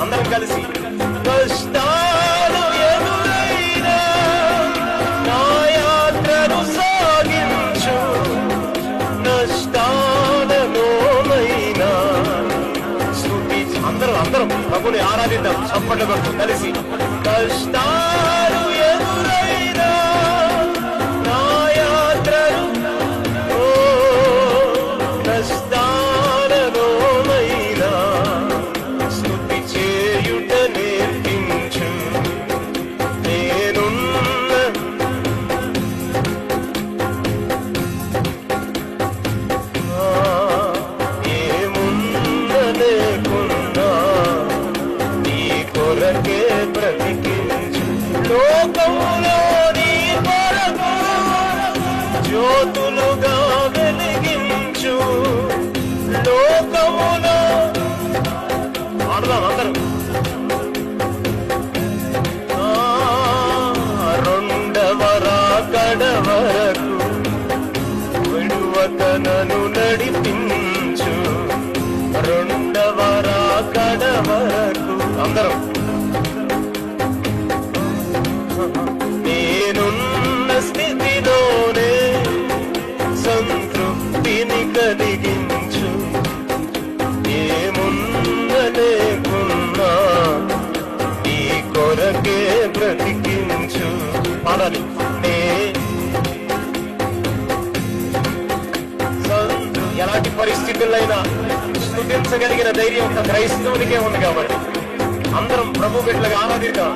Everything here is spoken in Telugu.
అందరం కలిసి కష్టాలు ఎదురైనా నా యాత్రను సాగించు, నష్టాలలోనైనా స్తుతి. అందరం ప్రభుని ఆరాధిద్దాం చప్పట్లు కొడుతూ కలిసి. కష్టాలు ఎదురైనా నా యాత్రను నష్టాలలోనైనా స్తుతి చేయుట నేర్పించు. నేనున్న ఏమున్న లేకున్నా నీ కొరకే బ్రతికించు. లోకములో నీ కొరకు జ్యోతులుగా వెలిగించు. లోకములో ఆడదాం అందరం. రెండవ రాకడ వరకు విడువక నన్ను నడిపించు. రెండవ రాకడ వరకు అందరం. నేనున్న స్థితిలోనే సంతృప్తిని కలిగించు. ఏమున్న లేకున్నా నీ కొరకే బ్రతికించు. పాడాలి. ఎలాంటి పరిస్థితులైనా స్తుతించగలిగిన ధైర్యం ఒక క్రైస్తవునికే ఉంది కాబట్టి అందరం ప్రభు బిడ్డలుగా ఆరాధిద్దాం.